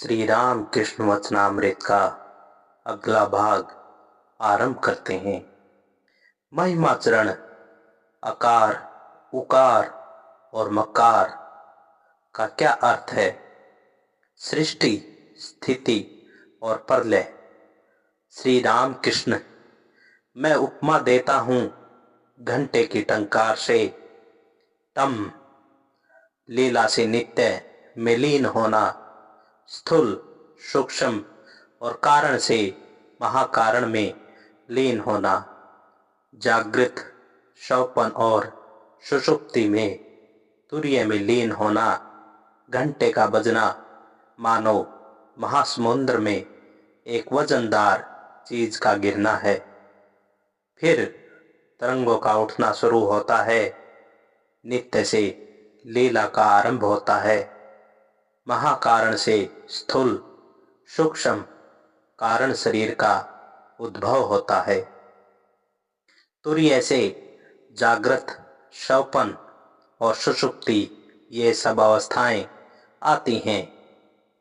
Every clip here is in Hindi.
श्री राम कृष्ण वचनामृत का अगला भाग आरंभ करते हैं। महिमाचरण अकार, उकार और मकार का क्या अर्थ है? सृष्टि, स्थिति और प्रलय। श्री राम कृष्ण, मैं उपमा देता हूं घंटे की टंकार से। तम लीला से नित्य में लीन होना, स्थूल, सूक्ष्म और कारण से महाकारण में लीन होना, जागृत, स्वप्न और सुषुप्ति में तुरीय में लीन होना, घंटे का बजना मानो महासमुद्र में एक वजनदार चीज का गिरना है। फिर तरंगों का उठना शुरू होता है, नित्य से लीला का आरंभ होता है। महाकारण से स्थूल सूक्ष्म कारण शरीर का उद्भव होता है। तुरीय से जागृत, स्वप्न और सुषुप्ति, ये सब अवस्थाएं आती हैं।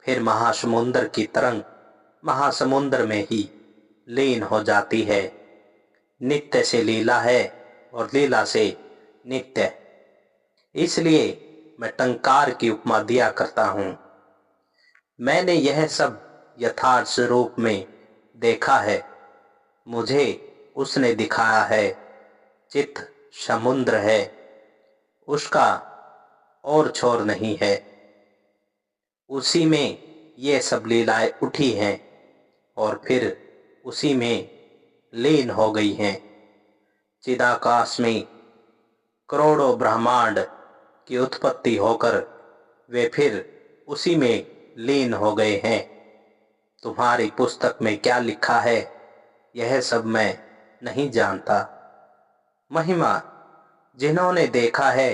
फिर महासमुद्र की तरंग महासमुद्र में ही लीन हो जाती है। नित्य से लीला है और लीला से नित्य। इसलिए मैं टंकार की उपमा दिया करता हूं। मैंने यह सब यथार्थ स्वरूप में देखा है, मुझे उसने दिखाया है। चित्त समुद्र है, उसका और छोर नहीं है। उसी में ये सब लीलाएं उठी हैं और फिर उसी में लीन हो गई हैं। चिदाकाश में करोड़ों ब्रह्मांड की उत्पत्ति होकर वे फिर उसी में लीन हो गए हैं। तुम्हारी पुस्तक में क्या लिखा है यह सब मैं नहीं जानता। महिमा, जिन्होंने देखा है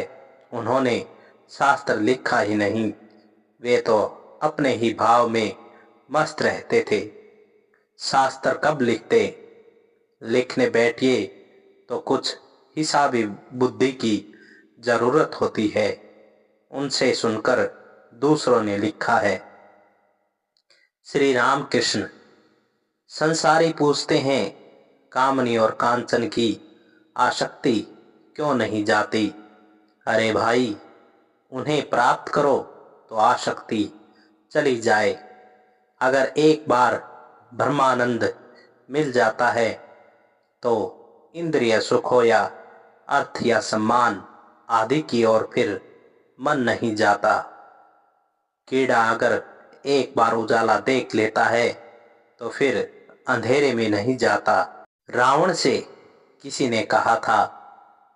उन्होंने शास्त्र लिखा ही नहीं, वे तो अपने ही भाव में मस्त रहते थे। शास्त्र कब लिखते? लिखने बैठिए तो कुछ हिसाबी बुद्धि की जरूरत होती है, उनसे सुनकर दूसरों ने लिखा है। श्री राम कृष्ण, संसारी पूछते हैं कामनी और कांचन की आसक्ति क्यों नहीं जाती? अरे भाई, उन्हें प्राप्त करो तो आसक्ति चली जाए। अगर एक बार ब्रह्मानंद मिल जाता है तो इंद्रिय सुख हो या अर्थ या सम्मान आदि की ओर फिर मन नहीं जाता। कीड़ा अगर एक बार उजाला देख लेता है तो फिर अंधेरे में नहीं जाता। रावण से किसी ने कहा था,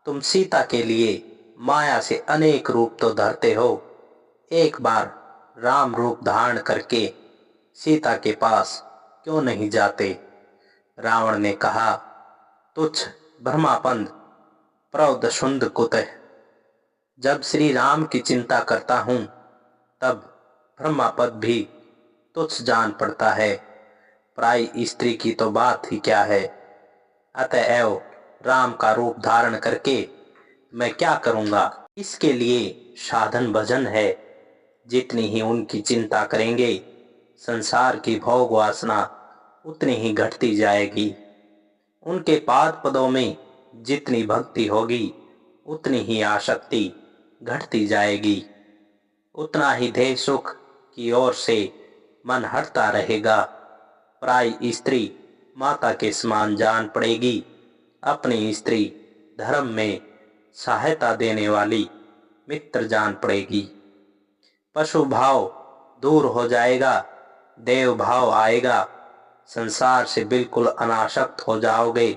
तुम सीता के लिए माया से अनेक रूप तो धरते हो, एक बार राम रूप धारण करके सीता के पास क्यों नहीं जाते? रावण ने कहा, तुच्छ ब्रह्मापंद प्रौद शुंद कुतः। जब श्री राम की चिंता करता हूं तब ब्रह्मापद भी तुच्छ जान पड़ता है। प्राय स्त्री की तो बात ही क्या है। अतएव राम का रूप धारण करके मैं क्या करूंगा? इसके लिए साधन भजन है। जितनी ही उनकी चिंता करेंगे संसार की भोग वासना उतनी ही घटती जाएगी। उनके पाद पदों में जितनी भक्ति होगी उतनी ही आसक्ति घटती जाएगी, उतना ही देह सुख की ओर से मन हटता रहेगा। प्राय स्त्री माता के समान जान पड़ेगी। अपनी स्त्री धर्म में सहायता देने वाली मित्र जान पड़ेगी। पशु भाव दूर हो जाएगा, देव भाव आएगा। संसार से बिल्कुल अनासक्त हो जाओगे,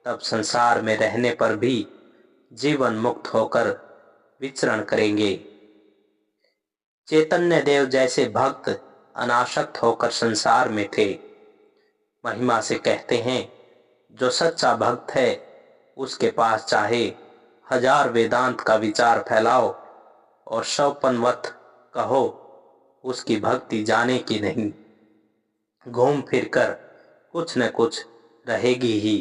तब संसार में रहने पर भी जीवन मुक्त होकर विचरण करेंगे। चैतन्य देव जैसे भक्त अनासक्त होकर संसार में थे। महिमा से कहते हैं, जो सच्चा भक्त है उसके पास चाहे 1000 वेदांत का विचार फैलाओ और सौपनवत कहो, उसकी भक्ति जाने की नहीं। घूम फिर कर कुछ न कुछ रहेगी ही।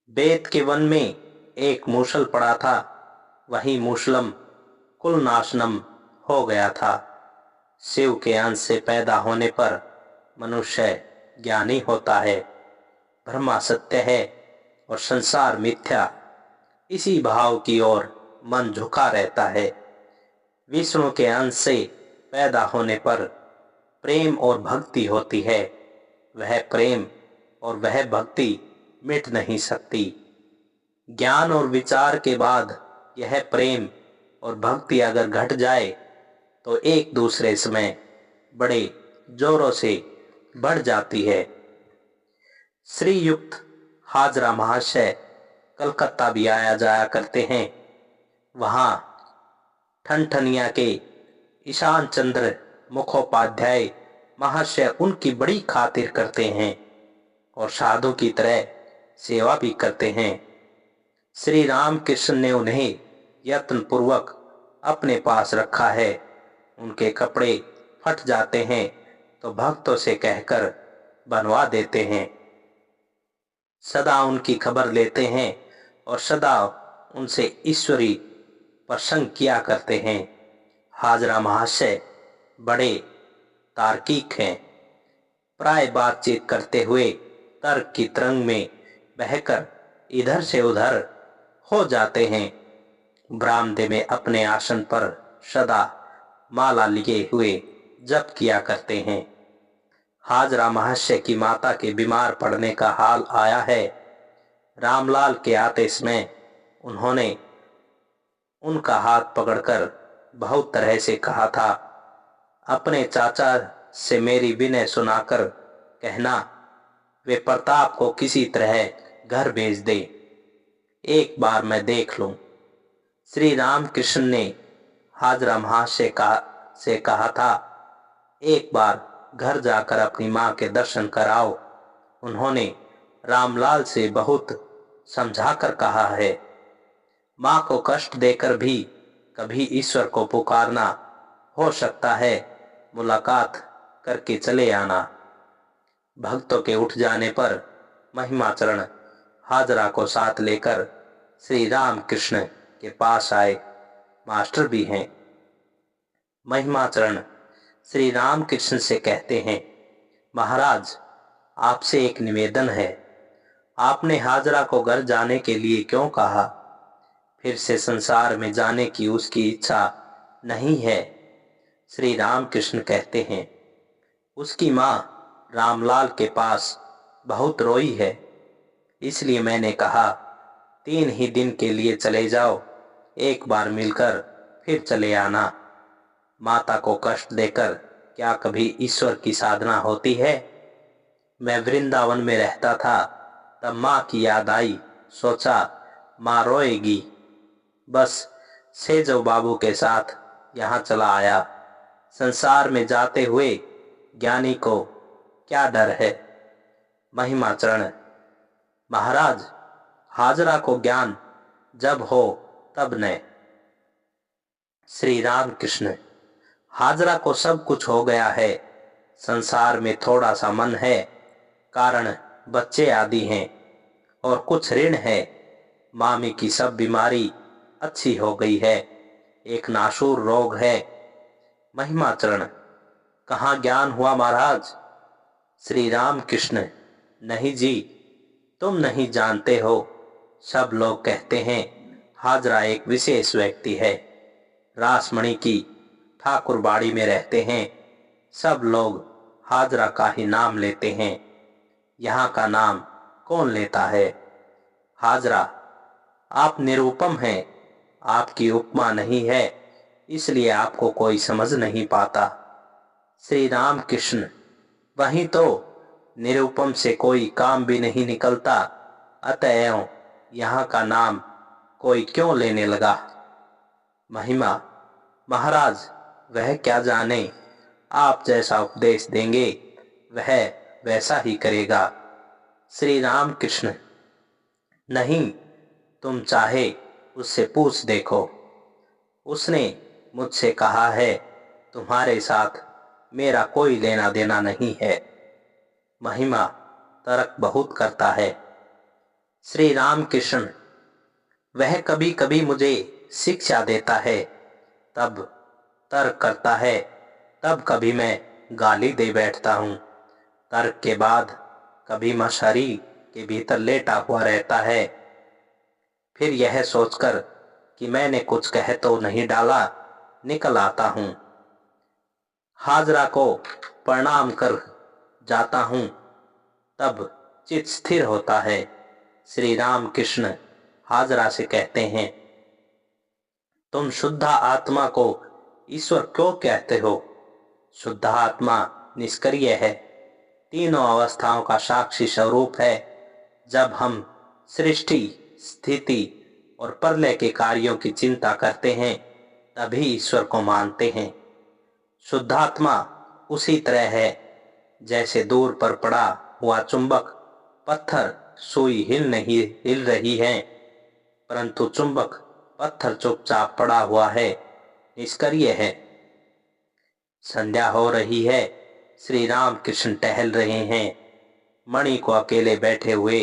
बेत के वन में एक मूसल पड़ा था, वही मूसलम कुलनाशनम हो गया था। शिव के अंश से पैदा होने पर मनुष्य ज्ञानी होता है। ब्रह्मा सत्य है और संसार मिथ्या, इसी भाव की ओर मन झुका रहता है। विष्णु के अंश से पैदा होने पर प्रेम और भक्ति होती है। वह प्रेम और वह भक्ति मिट नहीं सकती। ज्ञान और विचार के बाद यह प्रेम और भक्ति अगर घट जाए तो एक दूसरे समय बड़े जोरों से बढ़ जाती है। श्रीयुक्त हाजरा महाशय कलकत्ता भी आया जाया करते हैं। वहां ठनठनिया के ईशान चंद्र मुखोपाध्याय महाशय उनकी बड़ी खातिर करते हैं और साधु की तरह सेवा भी करते हैं। श्री रामकृष्ण ने उन्हें यत्न पूर्वक अपने पास रखा है। उनके कपड़े फट जाते हैं तो भक्तों से कहकर बनवा देते हैं। सदा उनकी खबर लेते हैं और सदा उनसे ईश्वरी प्रसंग किया करते हैं। हाजरा महाशय बड़े तार्किक हैं। प्राय बातचीत करते हुए तर्क की तरंग में बहकर इधर से उधर हो जाते हैं। बरामदे में अपने आसन पर सदा माला लिए हुए जप किया करते हैं। हाजरा महाशय की माता के बीमार पड़ने का हाल आया है। रामलाल के आते समय उन्होंने उनका हाथ पकड़कर बहुत तरह से कहा था, अपने चाचा से मेरी विनय सुनाकर कहना वे प्रताप को किसी तरह घर भेज दे, एक बार मैं देख लूं। श्री रामकृष्ण ने हाजरा महाशय से कहा था, एक बार घर जाकर अपनी मां के दर्शन कराओ। उन्होंने रामलाल से बहुत समझाकर कहा है, मां को कष्ट देकर भी कभी ईश्वर को पुकारना, हो सकता है मुलाकात करके चले आना। भक्तों के उठ जाने पर महिमाचरण हाजरा को साथ लेकर श्री रामकृष्ण के पास आए। मास्टर भी हैं। महिमाचरण श्री रामकृष्ण से कहते हैं, महाराज आपसे एक निवेदन है। आपने हाजरा को घर जाने के लिए क्यों कहा? फिर से संसार में जाने की उसकी इच्छा नहीं है। श्री रामकृष्ण कहते हैं, उसकी मां रामलाल के पास बहुत रोई है, इसलिए मैंने कहा 3 ही दिन के लिए चले जाओ, एक बार मिलकर फिर चले आना। माता को कष्ट देकर क्या कभी ईश्वर की साधना होती है? मैं वृंदावन में रहता था, तब माँ की याद आई, सोचा माँ रोएगी, बस सेजो बाबू के साथ यहाँ चला आया। संसार में जाते हुए ज्ञानी को क्या डर है? महिमाचरण महाराज हाजरा को ज्ञान जब हो तब न। श्री रामकृष्ण हाजरा को सब कुछ हो गया है, संसार में थोड़ा सा मन है, कारण बच्चे आदि हैं और कुछ ऋण है। मामी की सब बीमारी अच्छी हो गई है, एक नासूर रोग है। महिमाचरण कहाँ ज्ञान हुआ महाराज? श्री रामकृष्ण नहीं जी, तुम नहीं जानते हो। सब लोग कहते हैं हाजरा एक विशेष व्यक्ति है, रासमणी की ठाकुरबाड़ी में रहते हैं। सब लोग हाजरा का ही नाम लेते हैं। यहाँ का नाम कौन लेता है? हाजरा आप निरुपम हैं, आपकी उपमा नहीं है, इसलिए आपको कोई समझ नहीं पाता। श्री रामकृष्ण वही तो, निरुपम से कोई काम भी नहीं निकलता, अतएव यहाँ का नाम कोई क्यों लेने लगा? महिमा महाराज वह क्या जाने, आप जैसा उपदेश देंगे वह वैसा ही करेगा। श्री रामकृष्ण नहीं, तुम चाहे उससे पूछ देखो, उसने मुझसे कहा है तुम्हारे साथ मेरा कोई लेना देना नहीं है। महिमा तर्क बहुत करता है। श्री रामकृष्ण वह कभी कभी मुझे शिक्षा देता है, तब तर्क करता है, तब कभी मैं गाली दे बैठता हूँ। तर्क के बाद कभी मशारी के भीतर लेटा हुआ रहता है। फिर यह सोचकर कि मैंने कुछ कह तो नहीं डाला, निकल आता हूँ। हाजरा को प्रणाम कर जाता हूँ, तब चित्त स्थिर होता है। श्री राम कृष्ण हाजरा से कहते हैं, तुम शुद्ध आत्मा को ईश्वर क्यों कहते हो? शुद्ध आत्मा निष्क्रिय है, तीनों अवस्थाओं का साक्षी स्वरूप है। जब हम सृष्टि, स्थिति और प्रलय के कार्यों की चिंता करते हैं, तभी ईश्वर को मानते हैं। शुद्धात्मा उसी तरह है जैसे दूर पर पड़ा हुआ चुंबक पत्थर। सुई हिल रही है, परंतु चुंबक पत्थर चुपचाप पड़ा हुआ है, निष्क्रिय है। संध्या हो रही है। श्री राम कृष्ण टहल रहे हैं। मणि को अकेले बैठे हुए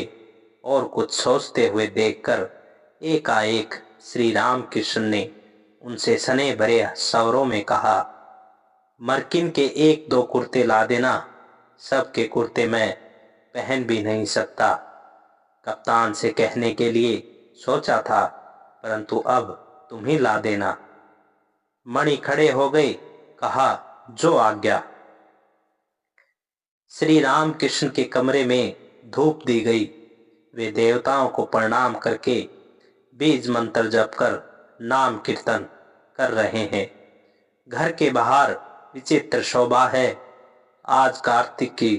और कुछ सोचते हुए देखकर एकाएक श्री राम कृष्ण ने उनसे स्नेह भरे स्वरों में कहा, मर्किन के एक दो कुर्ते ला देना, सबके कुर्ते मैं पहन भी नहीं सकता। कप्तान से कहने के लिए सोचा था, परंतु अब तुम ही ला देना। मणि खड़े हो गए, कहा, जो आज्ञा। श्री राम कृष्ण के कमरे में धूप दी गई। वे देवताओं को प्रणाम करके बीज मंत्र जप कर नाम कीर्तन कर रहे हैं। घर के बाहर विचित्र शोभा है। आज कार्तिक की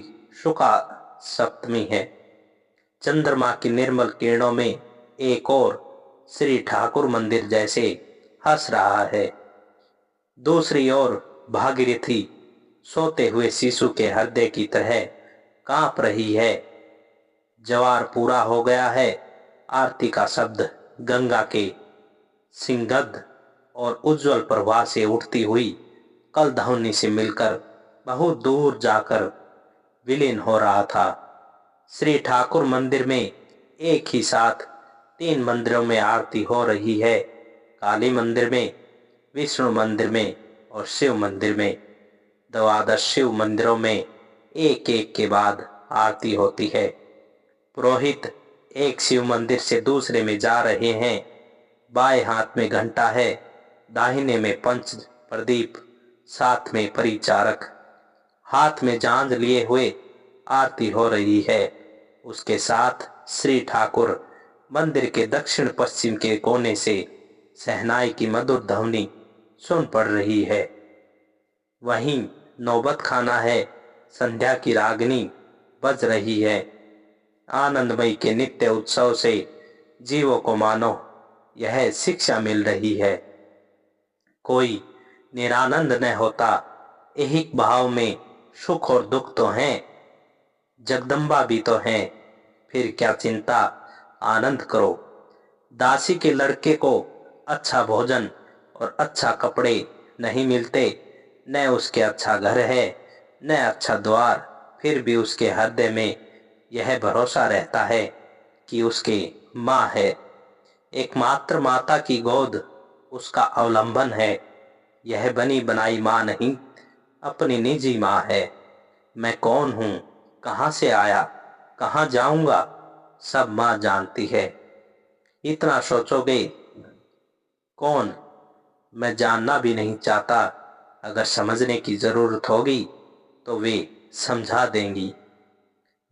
शुक्ला सप्तमी है। चंद्रमा की निर्मल किरणों में एक और श्री ठाकुर मंदिर जैसे हंस रहा है। दूसरी ओर भागीरथी सोते हुए शिशु के हृदय की तरह कांप रही है। ज्वार पूरा हो गया है। आरती का शब्द गंगा के सिंगद्ध और उज्जवल प्रवाह से उठती हुई कल ध्वनि से मिलकर बहुत दूर जाकर विलीन हो रहा था। श्री ठाकुर मंदिर में एक ही साथ 3 मंदिरों में आरती हो रही है। काली मंदिर में, विष्णु मंदिर में और शिव मंदिर में। 12 शिव मंदिरों में एक एक के बाद आरती होती है। पुरोहित एक शिव मंदिर से दूसरे में जा रहे हैं। बाएं हाथ में घंटा है, दाहिने में पंच प्रदीप, साथ में परिचारक हाथ में झांझ लिए हुए आरती हो रही है। उसके साथ श्री ठाकुर मंदिर के दक्षिण पश्चिम के कोने से शहनाई की मधुर ध्वनि सुन पड़ रही है। वहीं नौबत खाना है। संध्या की रागनी बज रही है। आनंदमयी के नित्य उत्सव से जीवों को मानो यह शिक्षा मिल रही है। कोई निरानंद न होता। ऐहिक भाव में सुख और दुख तो हैं, जगदम्बा भी तो हैं, फिर क्या चिंता, आनंद करो। दासी के लड़के को अच्छा भोजन और अच्छा कपड़े नहीं मिलते, न उसके अच्छा घर है, न अच्छा द्वार, फिर भी उसके हृदय में यह भरोसा रहता है कि उसकी माँ है। एकमात्र माता की गोद उसका अवलंबन है। यह बनी बनाई माँ नहीं, अपनी निजी माँ है। मैं कौन हूँ, कहाँ से आया, कहाँ जाऊंगा, सब माँ जानती है। इतना सोचोगे? कौन? मैं जानना भी नहीं चाहता। अगर समझने की जरूरत होगी तो वे समझा देंगी।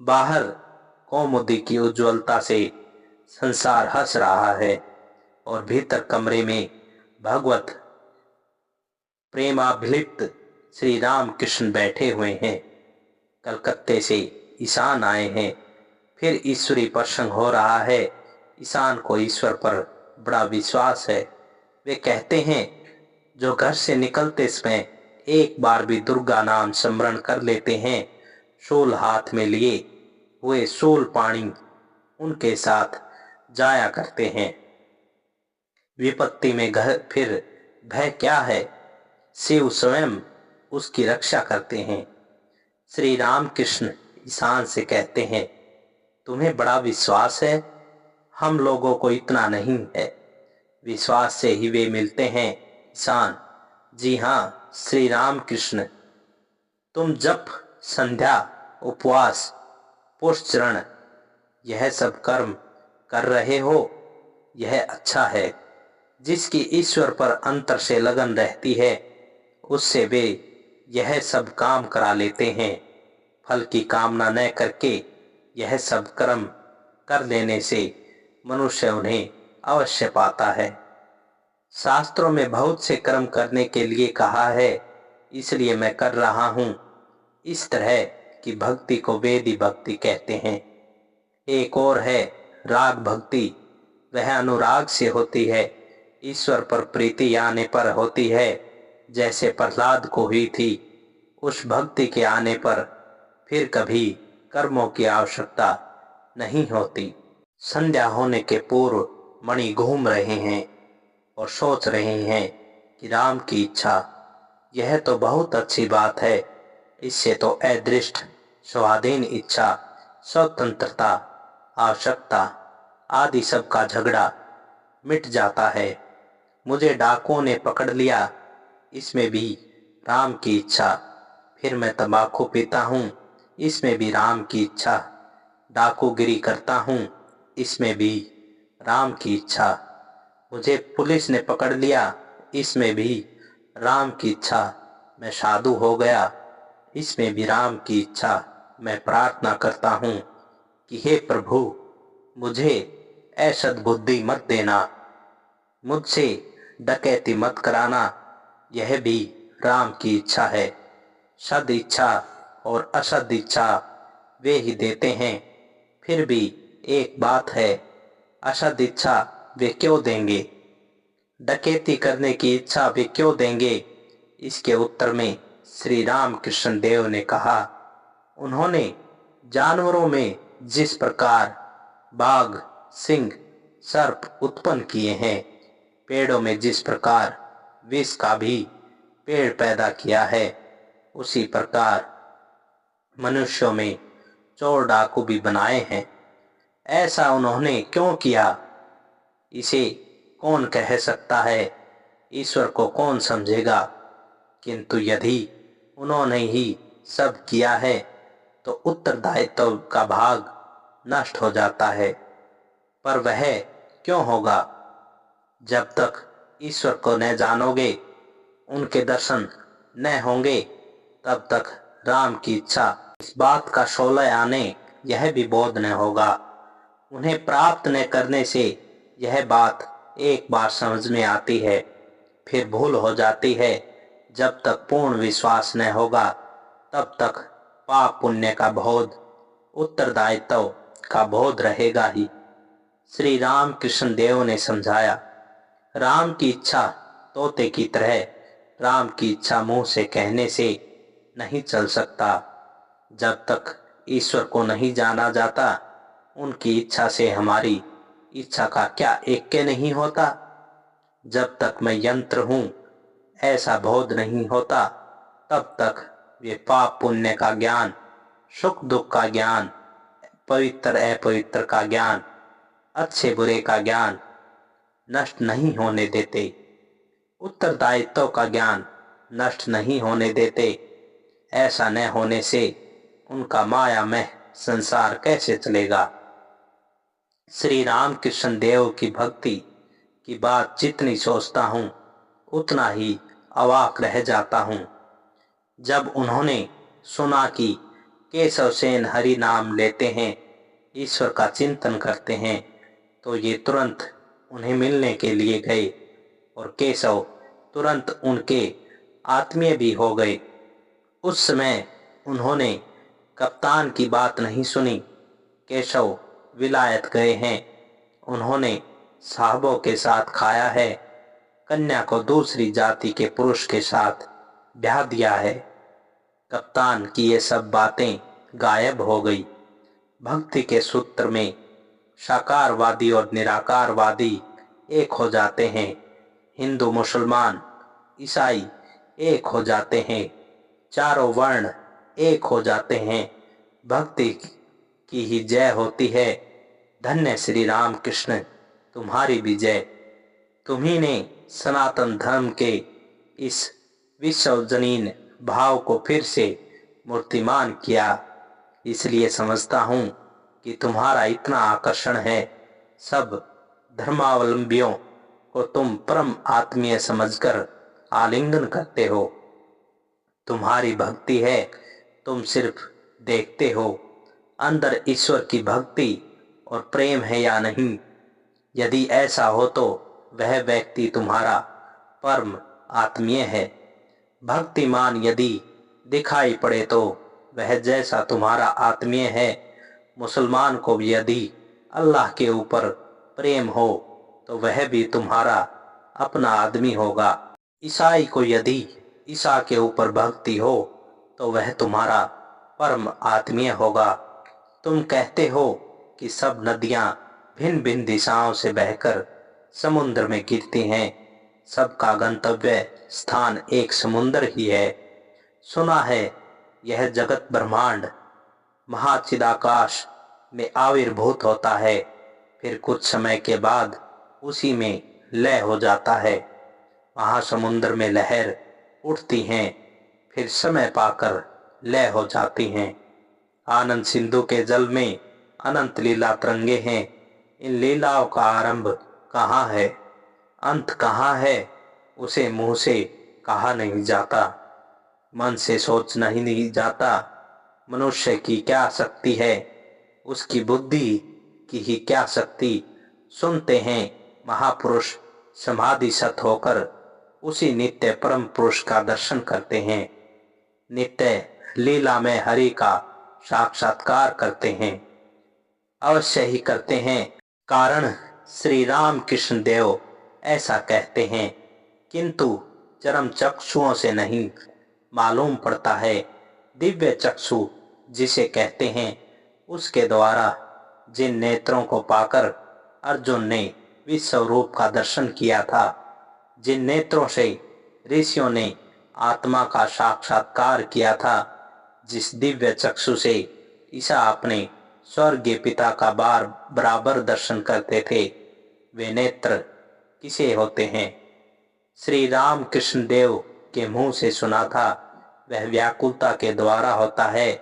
बाहर कौमुदी की उज्ज्वलता से संसार हंस रहा है और भीतर कमरे में भगवत प्रेमाभिलिप्त श्री राम कृष्ण बैठे हुए हैं। कलकत्ते से ईशान आए हैं। फिर ईश्वरी प्रसंग हो रहा है। ईशान को ईश्वर पर बड़ा विश्वास है। वे कहते हैं, जो घर से निकलते समय एक बार भी दुर्गा नाम स्मरण कर लेते हैं, शूल हाथ में लिए हुए शूल पाणी उनके साथ जाया करते हैं। विपत्ति में घर फिर भय क्या है? शिव स्वयं उसकी रक्षा करते हैं। श्री राम कृष्ण ईशान से कहते हैं, तुम्हें बड़ा विश्वास है, हम लोगों को इतना नहीं है। विश्वास से ही वे मिलते हैं ईशान। जी हाँ, श्री राम कृष्ण तुम जप, संध्या, उपवास, पुष्चरण यह सब कर्म कर रहे हो, यह अच्छा है। जिसकी ईश्वर पर अंतर से लगन रहती है, उससे वे यह सब काम करा लेते हैं। फल की कामना न करके यह सब कर्म कर लेने से मनुष्य उन्हें अवश्य पाता है। शास्त्रों में बहुत से कर्म करने के लिए कहा है, इसलिए मैं कर रहा हूँ। इस तरह की भक्ति को वेदी भक्ति कहते हैं। एक और है राग भक्ति। वह अनुराग से होती है, ईश्वर पर प्रीति आने पर होती है, जैसे प्रहलाद को हुई थी। उस भक्ति के आने पर फिर कभी कर्मों की आवश्यकता नहीं होती। संध्या होने के पूर्व मणि घूम रहे हैं और सोच रहे हैं कि राम की इच्छा, यह तो बहुत अच्छी बात है। इससे तो अदृष्ट, स्वाधीन इच्छा, स्वतंत्रता, आवश्यकता आदि सब का झगड़ा मिट जाता है। मुझे डाकुओं ने पकड़ लिया, इसमें भी राम की इच्छा। फिर मैं तंबाकू पीता हूँ, इसमें भी राम की इच्छा। डाकूगिरी करता हूँ, इसमें भी राम की इच्छा। मुझे पुलिस ने पकड़ लिया, इसमें भी राम की इच्छा। मैं साधु हो गया, इसमें भी राम की इच्छा। मैं प्रार्थना करता हूँ कि हे प्रभु, मुझे ऐसद बुद्धि मत देना, मुझसे डकैती मत कराना, यह भी राम की इच्छा है। सद इच्छा और असद इच्छा वे ही देते हैं। फिर भी एक बात है, असद इच्छा वे क्यों देंगे? डकैती करने की इच्छा वे क्यों देंगे? इसके उत्तर में श्री राम कृष्ण देव ने कहा, उन्होंने जानवरों में जिस प्रकार बाघ, सिंह, सर्प उत्पन्न किए हैं, पेड़ों में जिस प्रकार विष का भी पेड़ पैदा किया है, उसी प्रकार मनुष्यों में चोर डाकू भी बनाए हैं। ऐसा उन्होंने क्यों किया, इसे कौन कह सकता है, ईश्वर को कौन समझेगा। किंतु यदि उन्होंने ही सब किया है तो उत्तरदायित्व का भाग नष्ट हो जाता है। पर वह क्यों होगा? जब तक ईश्वर को न जानोगे, उनके दर्शन न होंगे, तब तक राम की इच्छा, इस बात का शोले आने यह भी बोध न होगा। उन्हें प्राप्त न करने से यह बात एक बार समझ में आती है, फिर भूल हो जाती है। जब तक पूर्ण विश्वास न होगा, तब तक पाप पुण्य का बोध, उत्तरदायित्व का बोध रहेगा ही। श्री राम कृष्ण देव ने समझाया, राम की इच्छा तोते की तरह, राम की इच्छा मुंह से कहने से नहीं चल सकता। जब तक ईश्वर को नहीं जाना जाता, उनकी इच्छा से हमारी इच्छा का क्या ऐक्य नहीं होता। जब तक मैं यंत्र हूँ ऐसा बोध नहीं होता, तब तक वे पाप पुण्य का ज्ञान, सुख दुख का ज्ञान, पवित्र अपवित्र का ज्ञान, अच्छे बुरे का ज्ञान नष्ट नहीं होने देते, उत्तरदायित्व का ज्ञान नष्ट नहीं होने देते। ऐसा न होने से उनका मायामय संसार कैसे चलेगा। श्री राम कृष्ण देव की भक्ति की बात जितनी सोचता हूँ, उतना ही अवाक रह जाता हूँ। जब उन्होंने सुना कि केशव सेन हरि नाम लेते हैं, ईश्वर का चिंतन करते हैं, तो ये तुरंत उन्हें मिलने के लिए गए और केशव तुरंत उनके आत्मीय भी हो गए। उस समय उन्होंने कप्तान की बात नहीं सुनी। केशव विलायत गए हैं, उन्होंने साहबों के साथ खाया है, कन्या को दूसरी जाति के पुरुष के साथ ब्याह दिया है। कप्तान की ये सब बातें गायब हो गई। भक्ति के सूत्र में साकारवादी और निराकारवादी एक हो जाते हैं, हिंदू मुसलमान ईसाई एक हो जाते हैं, चारों वर्ण एक हो जाते हैं। भक्ति की ही जय होती है। धन्य श्री राम कृष्ण, तुम्हारी भी जय। तुम्ही ने सनातन धर्म के इस विश्वजनीन भाव को फिर से मूर्तिमान किया। इसलिए समझता हूँ कि तुम्हारा इतना आकर्षण है। सब धर्मावलंबियों को तुम परम आत्मीय समझकर आलिंगन करते हो। तुम्हारी भक्ति है, तुम सिर्फ देखते हो अंदर ईश्वर की भक्ति और प्रेम है या नहीं। यदि ऐसा हो तो वह व्यक्ति तुम्हारा परम आत्मीय है। भक्तिमान यदि दिखाई पड़े तो वह जैसा तुम्हारा आत्मीय है। मुसलमान को भी यदि अल्लाह के ऊपर प्रेम हो तो वह भी तुम्हारा अपना आदमी होगा। ईसाई को यदि ईसा के ऊपर भक्ति हो तो वह तुम्हारा परम आत्मीय होगा। तुम कहते हो कि सब नदियां भिन्न भिन्न दिशाओं से बहकर समुद्र में गिरती हैं। सबका गंतव्य स्थान एक समुद्र ही है। सुना है यह जगत ब्रह्मांड महाचिदाकाश में आविर्भूत होता है, फिर कुछ समय के बाद उसी में लय हो जाता है। वहां समुद्र में लहर उठती हैं, फिर समय पाकर लय हो जाती हैं। आनंद सिंधु के जल में अनंत लीला तरंगे हैं। इन लीलाओं का आरंभ कहाँ है, अंत कहाँ है, उसे मुंह से कहा नहीं जाता, मन से सोचना ही नहीं जाता। मनुष्य की क्या शक्ति है, उसकी बुद्धि की ही क्या शक्ति। सुनते हैं महापुरुष समाधि सत होकर उसी नित्य परम पुरुष का दर्शन करते हैं। नित्य लीला में हरि का साक्षात्कार करते हैं। अवश्य ही करते हैं, कारण श्री राम कृष्ण देव ऐसा कहते हैं। किंतु चरम चक्षुओं से नहीं मालूम पड़ता है। दिव्य चक्षु जिसे कहते हैं, उसके द्वारा जिन नेत्रों को पाकर अर्जुन ने विश्व रूप का दर्शन किया था, जिन नेत्रों से ऋषियों ने आत्मा का साक्षात्कार किया था, जिस दिव्य चक्षु से ईसा अपने स्वर्गीय पिता का बार बराबर दर्शन करते थे, वे नेत्र किसे होते हैं? श्री राम कृष्ण देव के मुंह से सुना था, वह व्याकुलता के द्वारा होता है।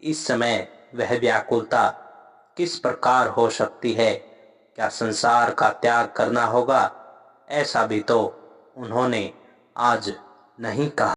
इस समय वह व्याकुलता किस प्रकार हो सकती है? क्या संसार का त्याग करना होगा? ऐसा भी तो उन्होंने आज नहीं कहा।